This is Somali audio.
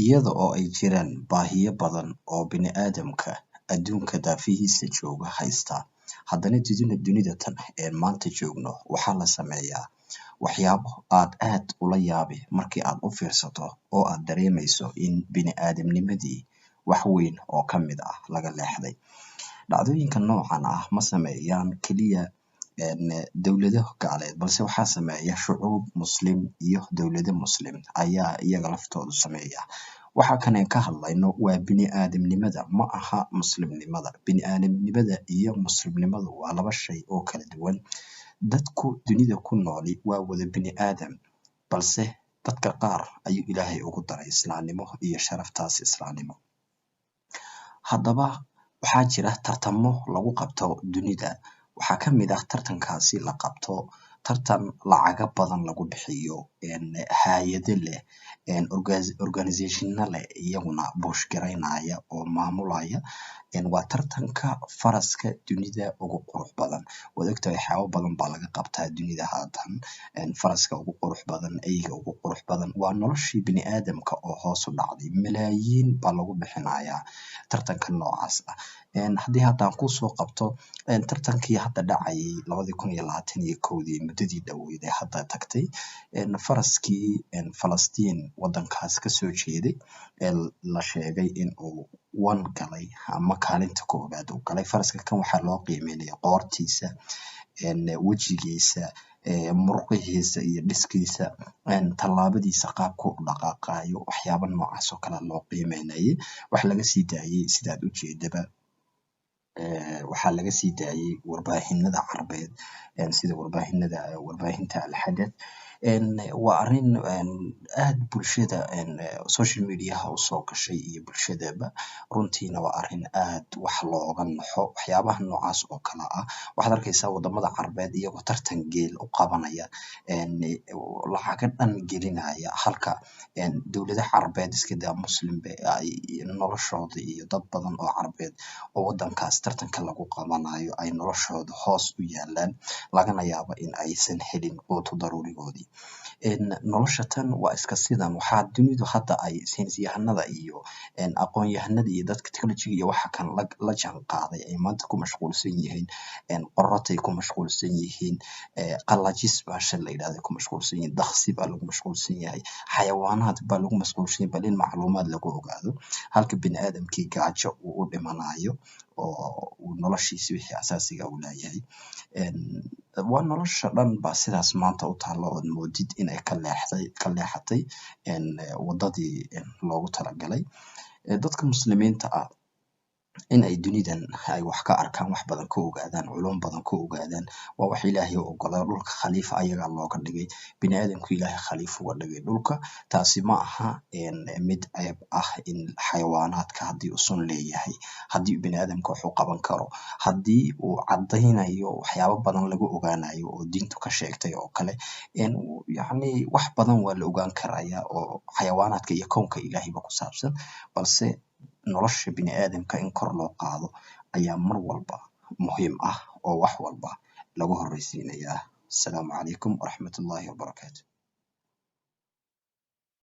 iyada oo ay jiraan baahiyo badan oo bini'aadamka adduunka daafihiisa jooga haysta. Haddana dunida tan ee maanta joogno waxaa la sameeyaa waxyaabo aad ula yaabi markii aad u fiirsato oo aad dareemayso in bini'aadamnimadii wax weyn oo ka mid ah laga leexday. Dhacdooyinka noocan ah ma sameeyaan keliya dowlado gaaleed, balse waxaa sameeya shucuub muslim iyo dowlado muslim ayaa iyaga laftoodu sameeya. Waxa kan aan ka hadlayno waa bini'aadamnimada, ma aha muslimnimada. Bini'aadamnimada iyo muslimnimadu waa laba shay oo kala duwan. Dadku dunida ku nooli waa wada bini'aadam, balse dadka qaar ayuu Ilaahay ugu daray islaamnimo iyo sharaftaas islaamnimo. Haddaba waxaa jira tartamo lagu qabto dunida. Waxaa ka mid ah tartankaasi la qabto tartan lacaga badan lagu bixiyo, hay'ado leh, organization leh iyaguna buush garaynaya oo maamulaya. Waa tartanka faraska dunida ugu qurux badan. Waad ogtahay waxyaabo badan baa laga qabtaa dunida haatan. Faraska ugu qurux badan, eyga ugu qurux badan, waa noloshii bini'aadamka oo hoos u dhacday. Malaayiin baa lagu bixinayaa tartanka noocaas ah. Haddii haddaan kusoo qabto tartankii hadda dhacayay 2021 muddadii dhaweyd ee hadda tagtay, faraskii Falastiin wadankaas kasoo jeeday la sheegay in uu galay ama kaalinta koowaad uu galay. Faraska kan waxaa loo qiimeynaya qoortiisa, wejigiisa, muruqihiisa iyo dhiskiisa, tallaabadiisa qaabku u dhaqaaqayo, waxyaabo noocaas oo kale loo qiimeynayay. Wax laga sii daayay sidaad u jeedaba waxaa laga sii daayay warbaahinada carbeed sida warbaahinta Al-Hadath. Waa arrin aad bulshada social media u soo gashay iyo bulshadaba. Runtiina waa arrin aad wax looga naxo. Waxyaabaha noocaas oo kale ah waxaad arkaysaa wadamada carbeed iyagoo tartan geel u qabanaya, lacaga dhan gelinaya, halka dowladaha carbeed iska daa muslimbe ay noloshooda iyo dad badan oo carbeed oo wadankaas tartanka lagu qabanayo ay noloshooda hoos u yaalaan, lagana yaabo in aysan helin quutu daruurigoodii. Nolosha tan waa iska sidan. Waxaa dunidu hadda ay saynis yahanada iyo aqoon yahanada iyo dadka technology iyo waxa kan la jaan qaaday ay maanta ku mashquulsan yihiin. Qorratay ku mashquulsan yihiin, qalajis baasha la yiraahdo ku mashquulsan yihiin, dakhsi baa lagu mashquulsan yahay, xayawaanaad baa lagu mashquulsan yahay bal in macluumaad lagu ogaado, halka bini'aadamkii gaajo uu u dhimanayo oo uu noloshiisa wixii asaasiga u leeyahay. Waa nolosha dhan baa sidaas maanta u taalo oo moodid inay ka leexatay wadadii loogu talagalay. Dadka muslimiinta ah in ay dunidan ay wax ka arkaan, wax badan ka ogaadaan, culum badan ka ogaadaan, waa wax Ilaahay u oggolaaday. Dhulka khaliifa ayagaa looga dhigay, bini'aadamku Ilaahay khaliif uga dhigay dhulka. Taasi ma aha mid ceeb ah in xayawaanaadka haddii uu sun leeyahay, haddii bini'aadamka wax u qaban karo, haddii uu caddaynayo waxyaabo badan lagu ogaanayo oo diintu ka sheegtay oo kale. Yacni wax badan waa la ogaan karayaa oo xayawaanaadka iyo kownka Ilaahayba ku saabsan, balse nolosha bini'aadamka in kor loo qaado ayaa mar walba muhiim ah oo wax walba lagu horreysiinayaa. Asalaamu calaykum waraxmatullaahi wabarakaatu.